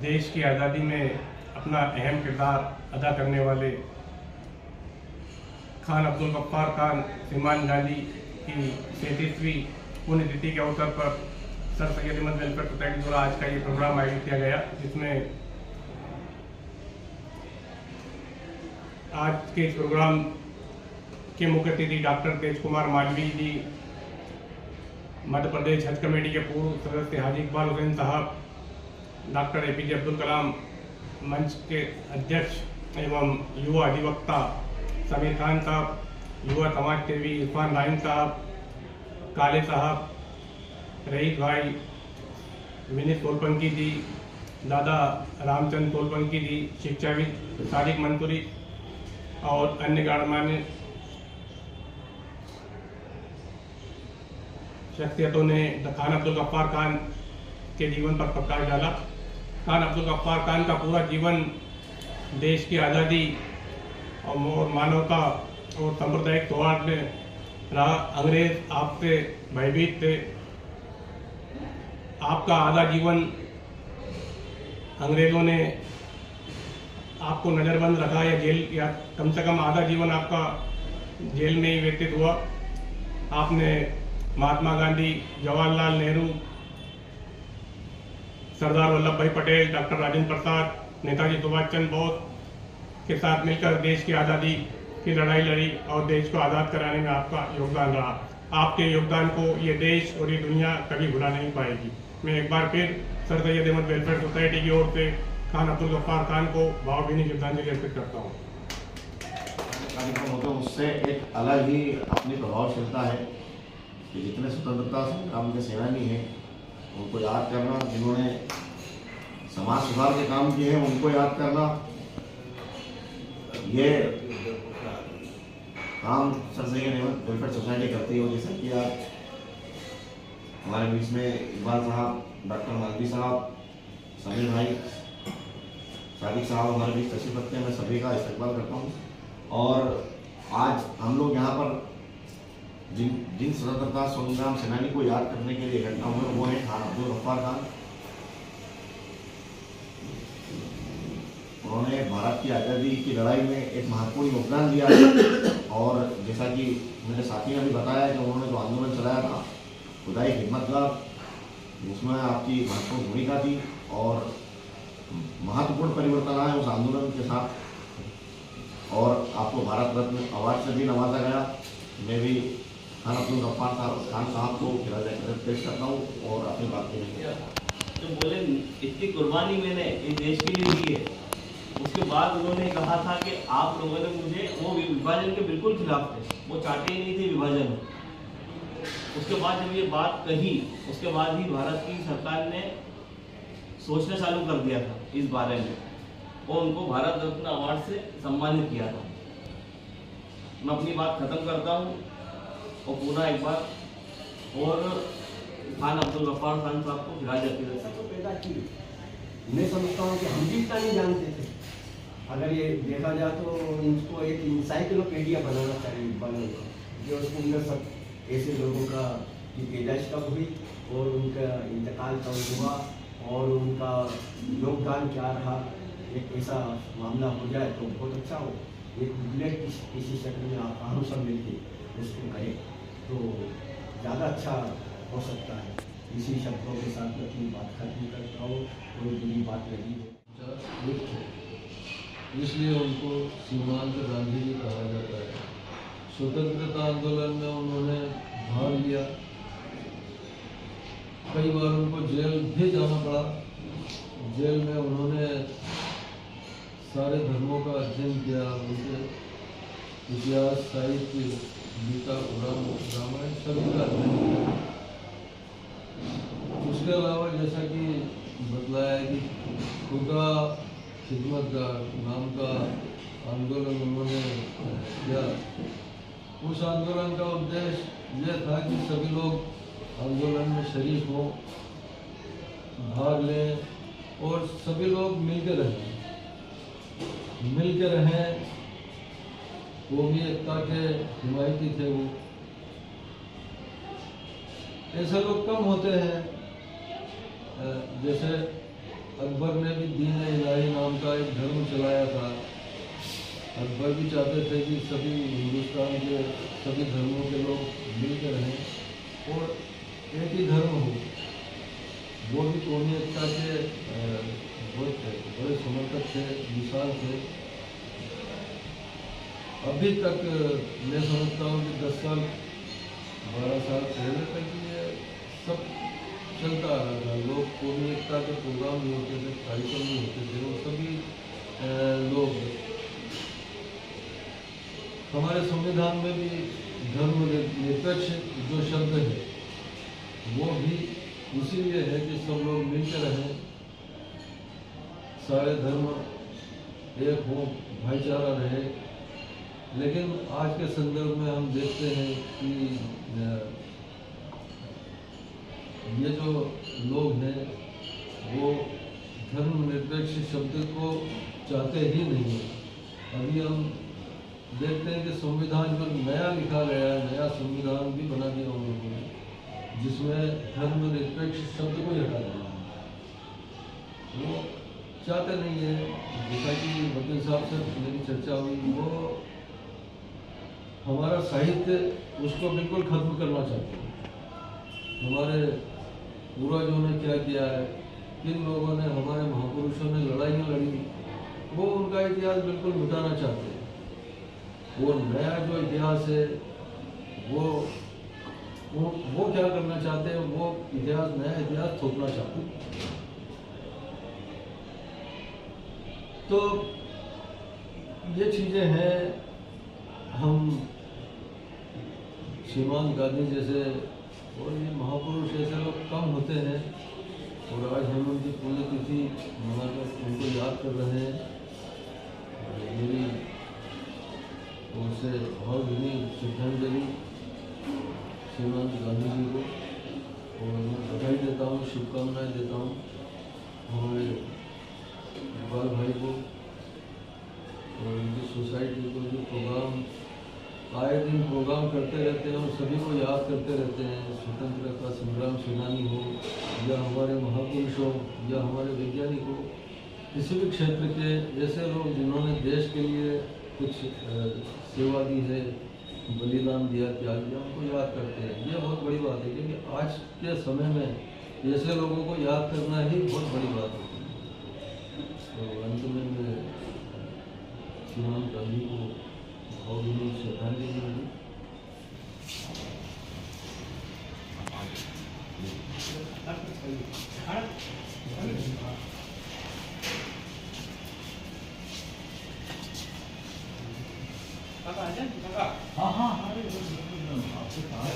देश की आज़ादी में अपना अहम किरदार अदा करने वाले खान अब्दुल गफ्फार खान श्रीमान गांधी की 33वीं पुण्यतिथि के अवसर पर Sir Syed Ahmad welfare society द्वारा आज का ये प्रोग्राम आयोजित किया गया, जिसमें आज के इस प्रोग्राम के मुख्य अतिथि डॉक्टर तेज कुमार मालवी जी, मध्य प्रदेश हज कमेटी के पूर्व सदस्य हाजी इकबाल हुसैन साहब, डॉक्टर APJ अब्दुल कलाम मंच के अध्यक्ष एवं युवा अधिवक्ता समीर खान साहब, युवा समाज सेवी इरफान राइन साहब, काले साहब, रईस भाई, विनीत सोलपंकी जी, दादा रामचंद्र सोलपंकी जी, शिक्षाविद सादिक मंसूरी और अन्य गणमान्य शख्सियतों ने खान अब्दुल गफ्फार खान के जीवन पर प्रकाश डाला। खान अब्दुल गफ्फार खान का पूरा जीवन देश की आज़ादी और मानवता और सांप्रदायिक सौहार्द में रहा। अंग्रेज आपसे भयभीत थे। आपका आधा जीवन अंग्रेज़ों ने आपको नज़रबंद रखा या जेल, या कम से कम आधा जीवन आपका जेल में ही व्यतीत हुआ। आपने महात्मा गांधी, जवाहरलाल नेहरू, सरदार वल्लभ भाई पटेल, डॉक्टर राजेंद्र प्रसाद, नेताजी सुभाष चंद्र बोस के साथ मिलकर देश की आज़ादी की लड़ाई लड़ी और देश को आज़ाद कराने में आपका योगदान रहा। आपके योगदान को ये देश और ये दुनिया कभी भुला नहीं पाएगी। मैं एक बार फिर Sir Syed Ahmad welfare society की ओर से खान अब्दुल गफ्फार खान को भावभीनी श्रद्धांजलि अर्पित करता हूँ। कार्यक्रम होते हैं उससे एक अलग ही अपनी प्रभावशीलता है कि जितने स्वतंत्रता संग्राम के सेनानी हैं उनको याद करना, जिन्होंने समाज सुधार के काम किए हैं उनको याद करना, ये काम Sir Syed Ahmad welfare society करती है। जैसे कि आज हमारे बीच में इकबाल साहब, डॉक्टर मालवी साहब, समीर भाई, सादिक साहब हमारे बीच तशरीफ रखते हैं। मैं सभी का इस्तकबाल करता हूँ। और आज हम लोग यहाँ पर जिन स्वतंत्रता संग्राम सेनानी को याद करने के लिए इकट्ठा हुए वो है खान अब्दुल गफ्फार खान। उन्होंने भारत की आज़ादी की लड़ाई में एक महत्वपूर्ण योगदान दिया है। और जैसा कि मेरे साथी ने भी बताया कि उन्होंने जो आंदोलन चलाया था खुदाई खिदमत का, उसमें आपकी महत्वपूर्ण भूमिका थी और महत्वपूर्ण परिवर्तन आए उस आंदोलन के साथ। और आपको भारत रत्न अवार्ड से भी नवाजा गया। मैं भी खान अब्दुल गफ्फार खान साहब को खिराज पेश करता हूँ और अपनी बात करेंगे। जो बोले इतनी कुर्बानी मैंने इस देश के लिए दी है, उसके बाद उन्होंने कहा था कि आप लोगों ने मुझे, वो विभाजन के बिल्कुल खिलाफ थे, वो चाहते ही नहीं थे विभाजन। उसके बाद जब ये बात कही, उसके बाद ही भारत की सरकार ने सोचना चालू कर दिया था इस बारे में और उनको भारत रत्न अवार्ड से सम्मानित किया था। मैं अपनी बात खत्म करता हूँ और पुनः एक बार और खान अब्दुल गफ्फार खान साहब को खिराज पैदा की। मैं समझता हूँ कि हम भी इतना नहीं जानते थे। अगर ये देखा जाए तो इनको एक इंसाइक्लोपीडिया बनाना चाहिए, जो उसमें सब ऐसे लोगों का की पैदाइश कब हुई और उनका इंतकाल कब हुआ और उनका योगदान क्या रहा, एक ऐसा मामला हो जाए तो बहुत अच्छा हो। एक बुलेट किसी शक्ल में आप हम सब मिलकर उसको करें तो ज़्यादा अच्छा हो सकता है। इसी शब्दों के साथ मैं अपनी बात खत्म करता हूँ। कोई बुरी बात नहीं है, इसलिए उनको सीमांत गांधी जी कहा जाता है। स्वतंत्रता आंदोलन में उन्होंने भाग लिया, कई बार उनको जेल भी जाना पड़ा। जेल में उन्होंने सारे धर्मों का अध्ययन किया, उनके इतिहास, साहित्य, गीता, पुराण, रामायण सभी का अध्ययन किया। उसके अलावा जैसा कि बतलाया कि खुदा खिदमत का नाम का आंदोलन उन्होंने किया। उस आंदोलन का उद्देश्य यह था कि सभी लोग आंदोलन में शरीक हों, भाग लें और सभी लोग मिलकर रहें। कौमी एकता के हिमायती थे वो। ऐसे लोग कम होते हैं। जैसे अकबर ने भी दीन इलाही नाम का एक धर्म चलाया था। अकबर भी चाहते थे कि सभी हिंदुस्तान के सभी धर्मों के लोग मिलकर रहें और एक ही धर्म हो। वो भी कौमी एकता के बहुत बड़े समर्थक थे, मिसाल थे। अभी तक मैं समझता हूँ कि 10 साल 12 साल पहले तक ये सब चलता आ रहा था। लोग कौमी एकता के प्रोग्राम नहीं होते थे, कार्यक्रम नहीं होते थे, वो सभी लोग हमारे संविधान में भी धर्मनिरपेक्ष जो शब्द है वो भी इसीलिए है कि सब लोग मिलकर रहें, सारे धर्म एक हो, भाईचारा रहे। लेकिन आज के संदर्भ में हम देखते हैं कि ये जो लोग हैं वो धर्मनिरपेक्ष शब्द को चाहते ही नहीं है। अभी हम देखते हैं कि संविधान जो नया लिखा गया है, नया संविधान भी बना दिया उन लोगों ने, जिसमें धर्मनिरपेक्ष शब्द को ही हटा दिया है। वो चाहते नहीं है। जैसा कि वकील साहब से मेरी चर्चा हुई, वो हमारा साहित्य उसको बिल्कुल खत्म करना चाहते हैं। हमारे पूर्वजों ने क्या किया है, किन लोगों ने, हमारे महापुरुषों ने लड़ाइयाँ लड़ी, वो उनका इतिहास बिल्कुल मिटाना चाहते हैं। वो नया जो इतिहास है वो क्या करना चाहते हैं, वो इतिहास, नया इतिहास थोपना चाहते हैं। तो ये चीज़ें हैं। हम श्रीमान गांधी जैसे और ये महापुरुष ऐसे लोग कम होते हैं और आज हम उनकी पुण्यतिथि मनाकर उनको याद कर रहे हैं। मेरी ओर से भावभीनी श्रद्धांजलि श्रीमान गांधी जी को, और मैं बधाई देता हूँ, शुभकामनाएं देता हूँ हमारे इकबाल भाई को और उनकी सोसाइटी को, जो प्रोग्राम आए दिन प्रोग्राम करते रहते हैं और सभी को याद करते रहते हैं। स्वतंत्रता संग्राम सेनानी हो या हमारे महापुरुष हो या हमारे वैज्ञानिक हो, किसी भी क्षेत्र के ऐसे लोग जिन्होंने देश के लिए कुछ सेवा दी है, बलिदान दिया, त्याग दिया, उनको याद करते हैं। ये बहुत बड़ी बात है, क्योंकि आज के समय में ऐसे लोगों को याद करना ही बहुत बड़ी बात होती है। तो अंत में मैं श्रीमान गांधी को भावभीनी श्रद्धांजलि दी। हाँ हाँ, आपसे कहा